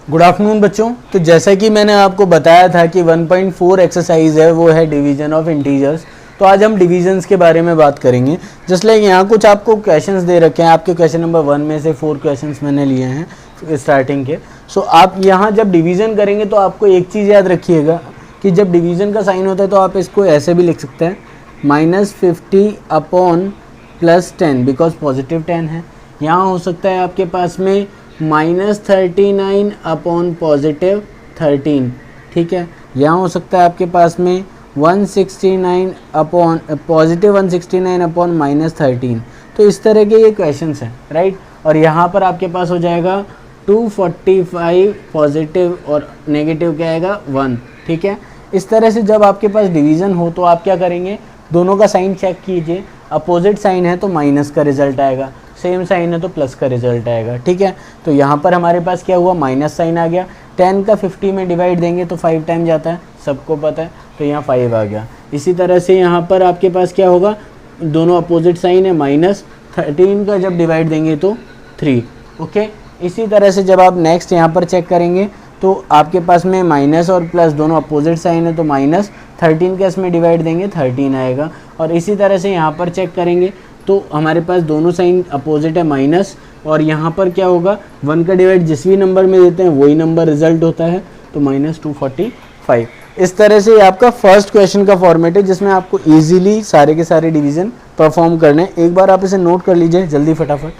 Good afternoon बच्चों। तो जैसा कि मैंने आपको बताया था कि 1.4 एक्सरसाइज है वो है डिवीजन ऑफ इंटीजर्स। तो आज हम डिविजन्स के बारे में बात करेंगे। जस्ट लाइक यहाँ कुछ आपको क्वेश्चंस दे रखे हैं, आपके क्वेश्चन नंबर 1 में से 4 क्वेश्चंस मैंने लिए हैं स्टार्टिंग के। सो आप यहाँ जब डिवीजन करेंगे तो आपको एक चीज़ याद रखिएगा कि जब डिवीजन का साइन होता है तो आप इसको ऐसे भी लिख सकते हैं -50 अपॉन +10 बिकॉज पॉजिटिव 10 है। यहाँ हो सकता है आपके पास में -39 अपॉन पॉजिटिव 13, ठीक है। यहाँ हो सकता है आपके पास में 169 अपॉन पॉजिटिव 169 अपॉन -13। तो इस तरह के ये क्वेश्चंस हैं, राइट। और यहाँ पर आपके पास हो जाएगा 245 पॉजिटिव और नेगेटिव क्या आएगा 1, ठीक है। इस तरह से जब आपके पास डिवीज़न हो तो आप क्या करेंगे, दोनों का साइन चेक कीजिए। अपोजिट साइन है तो माइनस का रिजल्ट आएगा, सेम साइन है तो प्लस का रिजल्ट आएगा, ठीक है। तो यहाँ पर हमारे पास क्या हुआ, माइनस साइन आ गया। 10 का 50 में डिवाइड देंगे तो 5 टाइम जाता है, सबको पता है, तो यहाँ 5 आ गया। इसी तरह से यहाँ पर आपके पास क्या होगा, दोनों अपोजिट साइन है, -13 का जब डिवाइड देंगे तो 3, ओके। इसी तरह से जब आप नेक्स्ट यहाँ पर चेक करेंगे तो आपके पास में माइनस और प्लस दोनों अपोजिट साइन है तो -13 का इसमें डिवाइड देंगे 13 आएगा। और इसी तरह से यहाँ पर चेक करेंगे तो हमारे पास दोनों साइन अपोजिट है माइनस, और यहाँ पर क्या होगा 1 का डिवाइड जिस भी नंबर में देते हैं वही नंबर रिजल्ट होता है, तो -245। इस तरह से आपका फर्स्ट क्वेश्चन का फॉर्मेट है जिसमें आपको इजीली सारे के सारे डिवीजन परफॉर्म करने हैं। एक बार आप इसे नोट कर लीजिए जल्दी फटाफट।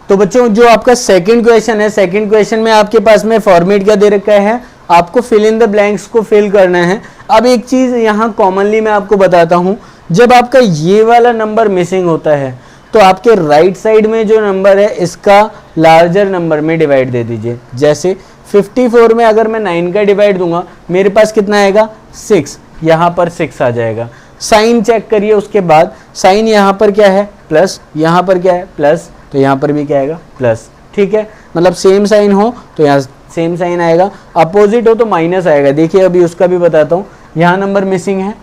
तो बच्चों जो आपका सेकंड क्वेश्चन है, सेकंड क्वेश्चन में आपके पास में फॉर्मेट क्या दे रखा है, आपको फिल इन द ब्लैंक्स को फिल करना है। अब एक चीज़ यहाँ कॉमनली मैं आपको बताता हूँ, जब आपका ये वाला नंबर मिसिंग होता है तो आपके राइट साइड में जो नंबर है इसका लार्जर नंबर में डिवाइड दे दीजिए। जैसे 54 में अगर मैं 9 का डिवाइड दूंगा मेरे पास कितना आएगा 6, यहाँ पर 6 आ जाएगा। साइन चेक करिए, उसके बाद साइन यहाँ पर क्या है प्लस, यहाँ पर क्या है प्लस, तो यहाँ पर भी क्या आएगा प्लस, ठीक है। मतलब सेम साइन हो तो यहाँ सेम साइन आएगा, अपोजिट हो तो माइनस आएगा। देखिए अभी उसका भी बताता हूँ, यहाँ नंबर मिसिंग है,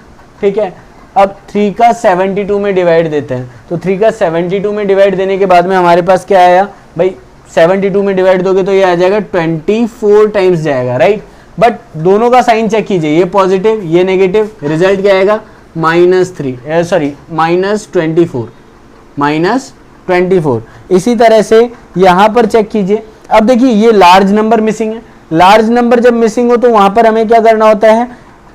ठीक है। अब 3 का 72 में डिवाइड देते हैं, तो 3 का 72 में डिवाइड देने के बाद में हमारे पास क्या आया भाई, 72 में डिवाइड दोगे तो ये आ जाएगा 24 टाइम्स जाएगा, राइट। बट दोनों का साइन चेक कीजिए, ये पॉजिटिव ये नेगेटिव, रिजल्ट क्या आएगा -24। इसी तरह से यहाँ पर चेक कीजिए। अब देखिए ये लार्ज नंबर मिसिंग है, लार्ज नंबर जब मिसिंग हो तो वहाँ पर हमें क्या करना होता है,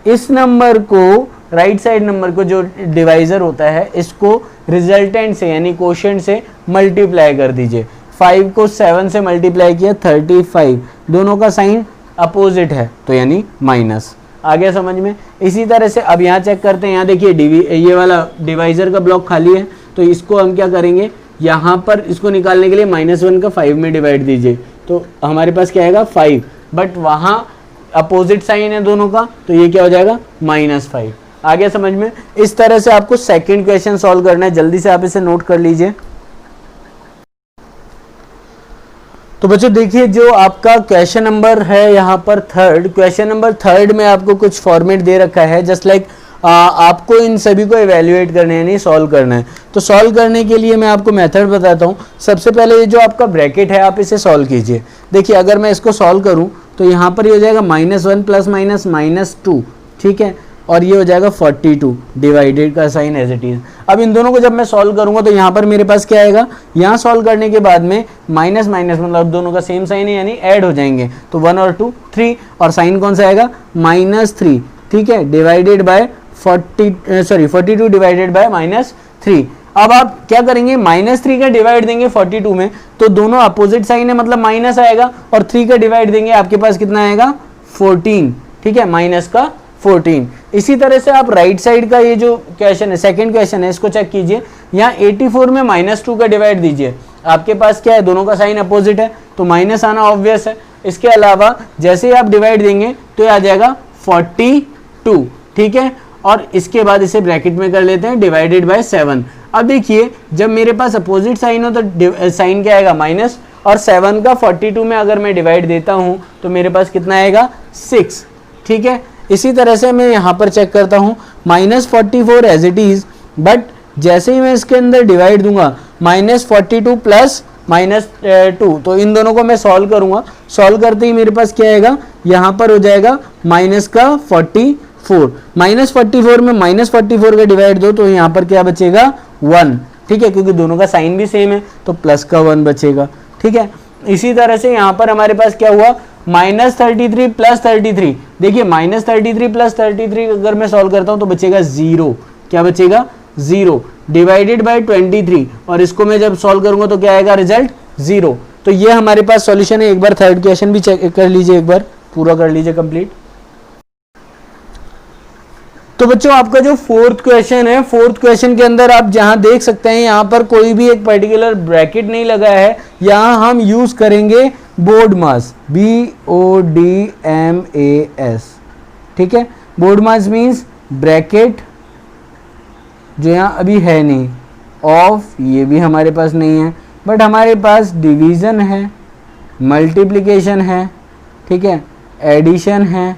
इस नंबर को राइट साइड नंबर को जो डिवाइजर होता है इसको रिजल्टेंट से यानी कोशेंट से मल्टीप्लाई कर दीजिए। 5 को 7 से मल्टीप्लाई किया 35, दोनों का साइन अपोजिट है तो यानी माइनस। आ गया समझ में। इसी तरह से अब यहाँ चेक करते हैं, यहाँ देखिए ये वाला डिवाइजर का ब्लॉक खाली है तो इसको हम क्या करेंगे, यहाँ पर इसको निकालने के लिए -1 का 5 में डिवाइड दीजिए तो हमारे पास क्या आएगा 5, बट वहाँ अपोजिट साइन है दोनों का तो ये क्या हो जाएगा -5। आ गया समझ में। इस तरह से आपको सेकंड क्वेश्चन सॉल्व करना है, जल्दी से आप इसे नोट कर लीजिए। तो बच्चों देखिए जो आपका क्वेश्चन नंबर है यहाँ पर थर्ड, क्वेश्चन नंबर थर्ड में आपको कुछ फॉर्मेट दे रखा है, जस्ट लाइक आपको इन सभी को एवेल्युएट करना है यानी सॉल्व करना है। तो सॉल्व करने के लिए मैं आपको मेथड बताता हूँ। सबसे पहले ये जो आपका ब्रैकेट है आप इसे सॉल्व कीजिए। देखिए अगर मैं इसको सॉल्व करूँ तो यहाँ पर ये हो जाएगा -1 + -2, ठीक है, और ये हो जाएगा 42 डिवाइडेड का साइन एज इट इज। अब इन दोनों को जब मैं सॉल्व करूंगा तो यहाँ पर मेरे पास क्या आएगा, यहाँ सॉल्व करने के बाद में माइनस माइनस मतलब दोनों का सेम साइन है यानी ऐड हो जाएंगे, तो 1 और 2 3, और साइन कौन सा आएगा -3, ठीक है, डिवाइडेड बाय 42 डिवाइडेड बाय -3। अब आप क्या करेंगे, -3 का डिवाइड देंगे 42 में तो दोनों अपोजिट साइन है मतलब माइनस आएगा, और 3 का डिवाइड देंगे आपके पास कितना आएगा 14, ठीक है, माइनस का 14। इसी तरह से आप राइट साइड का ये जो क्वेश्चन है सेकंड क्वेश्चन है इसको चेक कीजिए। यहाँ 84 में -2 का डिवाइड दीजिए, आपके पास क्या है दोनों का साइन अपोजिट है तो माइनस आना ऑब्वियस है। इसके अलावा जैसे ही आप डिवाइड देंगे तो ये आ जाएगा 42, ठीक है, और इसके बाद इसे ब्रैकेट में कर लेते हैं डिवाइडेड बाय 7। अब देखिए जब मेरे पास अपोजिट साइन हो तो साइन क्या आएगा माइनस, और 7 का 42 में अगर मैं डिवाइड देता हूँ तो मेरे पास कितना आएगा 6, ठीक है। इसी तरह से मैं यहाँ पर चेक करता हूँ -44 एज इट इज, बट जैसे ही मैं इसके अंदर डिवाइड दूंगा -42 + -2, तो इन दोनों को मैं सॉल्व करूंगा। सॉल्व करते ही मेरे पास क्या आएगा, यहाँ पर हो जाएगा माइनस का 44, -44 में -44 का डिवाइड दो तो यहाँ पर क्या बचेगा 1, ठीक है, क्योंकि दोनों का साइन भी सेम है तो प्लस का 1 बचेगा, ठीक है। इसी तरह से यहाँ पर हमारे पास क्या हुआ, -33 + 33, देखिए -33 + 33 अगर मैं सॉल्व करता हूँ तो बचेगा 0, क्या बचेगा 0 डिवाइडेड बाय 23, और इसको मैं जब सॉल्व करूंगा तो क्या आएगा रिजल्ट 0। तो ये हमारे पास सॉल्यूशन है। एक बार थर्ड क्वेश्चन भी चेक कर लीजिए, एक बार पूरा कर लीजिए कंप्लीट। तो बच्चों आपका जो फोर्थ क्वेश्चन है, फोर्थ क्वेश्चन के अंदर आप जहां देख सकते हैं यहाँ पर कोई भी एक पर्टिकुलर ब्रैकेट नहीं लगा है, यहाँ हम यूज करेंगे बोर्ड मास, BODMAS, ठीक है। बोर्ड मास मीन्स ब्रैकेट जो यहाँ अभी है नहीं, ऑफ ये भी हमारे पास नहीं है, बट हमारे पास डिवीजन है, मल्टीप्लिकेशन है, ठीक है, एडिशन है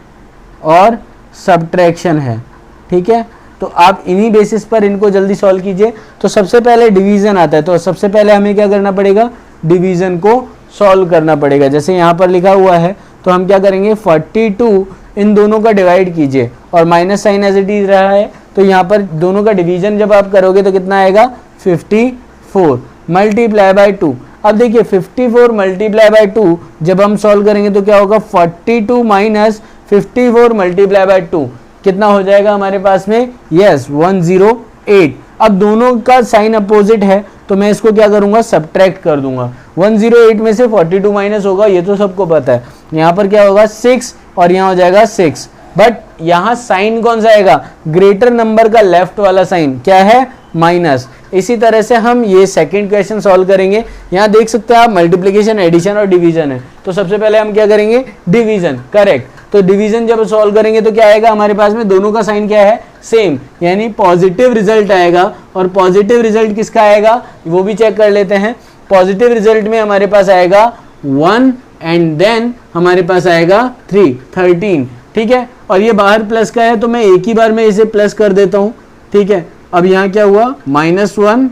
और सब्ट्रैक्शन है, ठीक है। तो आप इन्हीं बेसिस पर इनको जल्दी सॉल्व कीजिए। तो सबसे पहले डिवीजन आता है, तो सबसे पहले हमें क्या करना पड़ेगा, डिवीजन को सॉल्व करना पड़ेगा। जैसे यहाँ पर लिखा हुआ है तो हम क्या करेंगे, 42 इन दोनों का डिवाइड कीजिए और minus sign as it is रहा है, तो यहाँ पर दोनों का डिवीजन जब आप करोगे तो कितना आएगा 54 मल्टीप्लाई बाय 2। अब देखिए 54 मल्टीप्लाई बाय 2 जब हम सॉल्व करेंगे तो क्या होगा, 42 माइनस 54 मल्टीप्लाई बाय 2 कितना हो जाएगा हमारे पास में, यस 108। अब दोनों का साइन अपोजिट है तो मैं इसको क्या करूंगा, सब्ट्रैक्ट कर दूंगा। 108 में से 42 माइनस होगा, ये तो सबको पता है। यहाँ पर क्या होगा 6 और यहाँ हो जाएगा 6, बट यहाँ साइन कौन सा आएगा, ग्रेटर नंबर का लेफ्ट वाला साइन क्या है, माइनस। इसी तरह से हम ये सेकंड क्वेश्चन सॉल्व करेंगे। यहाँ देख सकते हैं आप मल्टीप्लिकेशन, एडिशन और डिवीजन है, तो सबसे पहले हम क्या करेंगे, डिवीजन, करेक्ट। तो डिवीजन जब सॉल्व करेंगे तो क्या आएगा हमारे पास में, दोनों का साइन क्या है, सेम, यानी पॉजिटिव रिजल्ट आएगा। और पॉजिटिव रिजल्ट किसका आएगा वो भी चेक कर लेते हैं। पॉजिटिव रिजल्ट में हमारे पास आएगा 1 एंड देन हमारे पास आएगा 13, ठीक है। और ये बाहर प्लस का है तो मैं एक ही बार में इसे प्लस कर देता हूं, ठीक है। अब यहाँ क्या हुआ, -1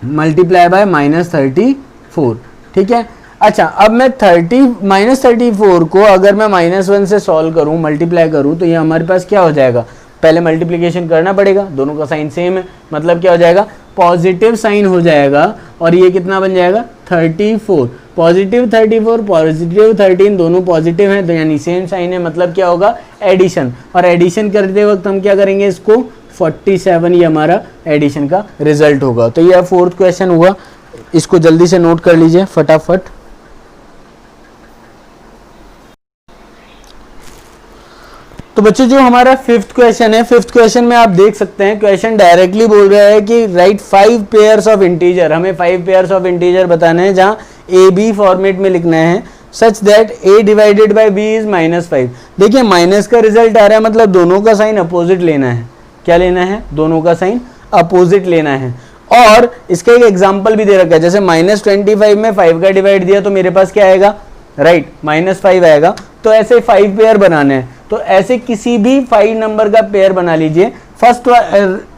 मल्टीप्लाई बाय -34, ठीक है। अच्छा, अब मैं -34 को अगर मैं -1 से सॉल्व करूं, मल्टीप्लाई करूं, तो ये हमारे पास क्या हो जाएगा, पहले मल्टीप्लिकेशन करना पड़ेगा, दोनों का साइन सेम है, मतलब क्या हो जाएगा, पॉजिटिव साइन हो जाएगा। और ये कितना बन जाएगा 34, पॉजिटिव 34 पॉजिटिव 13 दोनों पॉजिटिव हैं, तो यानी सेम साइन है, मतलब क्या होगा, एडिशन। और एडिशन करते वक्त हम क्या करेंगे, इसको 47 ये हमारा एडिशन का रिजल्ट होगा। तो ये फोर्थ क्वेश्चन हुआ, इसको जल्दी से नोट कर लीजिए फटाफट। तो बच्चों जो हमारा फिफ्थ क्वेश्चन है, फिफ्थ क्वेश्चन में आप देख सकते हैं क्वेश्चन डायरेक्टली बोल रहा है कि राइट 5 पेयर्स ऑफ इंटीजर, हमें 5 पेयर्स ऑफ इंटीजर बताने हैं जहां ए बी फॉर्मेट में लिखना है, such that a divided by b is -5। देखिए माइनस का रिजल्ट आ रहा है, मतलब दोनों का साइन अपोजिट लेना है। क्या लेना है, दोनों का साइन अपोजिट लेना है। और इसका एक एग्जाम्पल भी दे रखा है, जैसे -25 में 5 का डिवाइड दिया तो मेरे पास क्या आएगा, राइट -5 आएगा। तो ऐसे 5 पेयर बनाने हैं, तो ऐसे किसी भी 5 नंबर का पेयर बना लीजिए। फर्स्ट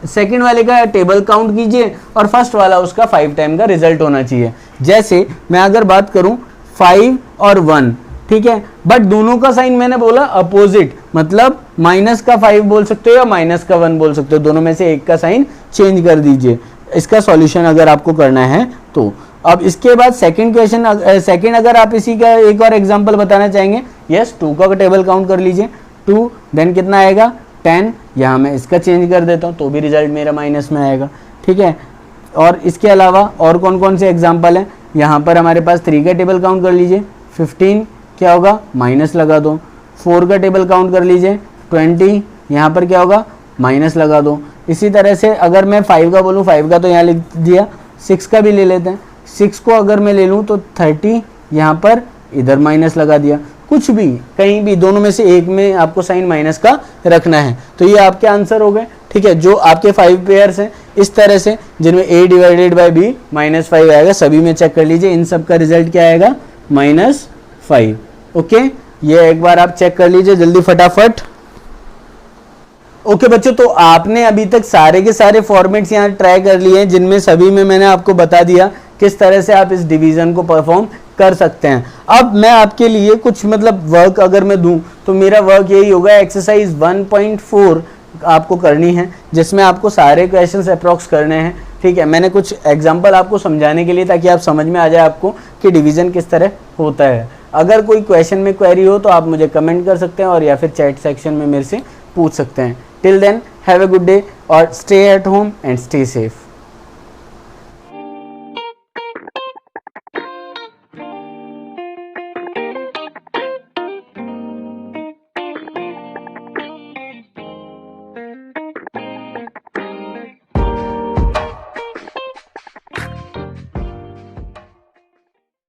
सेकंड वाले का टेबल काउंट कीजिए और फर्स्ट वाला उसका 5 टाइम का रिजल्ट होना चाहिए। जैसे मैं अगर बात करूं 5 और 1, ठीक है, बट दोनों का साइन मैंने बोला अपोजिट, मतलब माइनस का 5 बोल सकते हो या माइनस का 1 बोल सकते हो, दोनों में से एक का साइन चेंज कर दीजिए इसका सॉल्यूशन अगर आपको करना है तो। अब इसके बाद सेकंड क्वेश्चन, सेकंड अगर आप इसी का एक और एग्जांपल बताना चाहेंगे, यस 2 का टेबल काउंट कर लीजिए, 2 देन कितना आएगा 10, यहाँ मैं इसका चेंज कर देता हूँ तो भी रिजल्ट मेरा माइनस में आएगा, ठीक है। और इसके अलावा और कौन कौन से एग्जाम्पल हैं, यहाँ पर हमारे पास 3 का टेबल काउंट कर लीजिए, 15 क्या होगा माइनस लगा दो। 4 का टेबल काउंट कर लीजिए 20, यहाँ पर क्या होगा माइनस लगा दो। इसी तरह से अगर मैं 5 का बोलूँ, 5 का तो यहाँ लिख दिया, 6 का भी ले लेते हैं, 6 को अगर मैं ले लूँ तो 30, यहाँ पर इधर माइनस लगा दिया। कुछ भी कहीं भी दोनों में से एक में आपको साइन माइनस का रखना है। तो ये आपके आंसर हो गए, ठीक है, जो आपके 5 पेयर्स हैं इस तरह से, जिनमें a डिवाइडेड बाय b -5 आएगा, सभी में चेक कर लीजिए, इन सब का रिजल्ट क्या आएगा -5। ओके, ये एक बार आप चेक कर लीजिए जल्दी फटाफट। ओके बच्चों, तो आपने अभी तक सारे के सारे फॉर्मेट्स यहाँ ट्राई कर लिए हैं, जिनमें सभी में मैंने आपको बता दिया किस तरह से आप इस डिवीज़न को परफॉर्म कर सकते हैं। अब मैं आपके लिए कुछ मतलब वर्क अगर मैं दूं तो मेरा वर्क यही होगा, एक्सरसाइज 1.4 आपको करनी है, जिसमें आपको सारे क्वेश्चंस अप्रॉक्स करने हैं। ठीक है, मैंने कुछ एग्जांपल आपको समझाने के लिए, ताकि आप समझ में आ जाए आपको कि डिवीज़न किस तरह होता है। अगर कोई क्वेश्चन में क्वेरी हो तो आप मुझे कमेंट कर सकते हैं और या फिर चैट सेक्शन में मेरे से पूछ सकते हैं। Till then have a good day और stay at home and stay safe.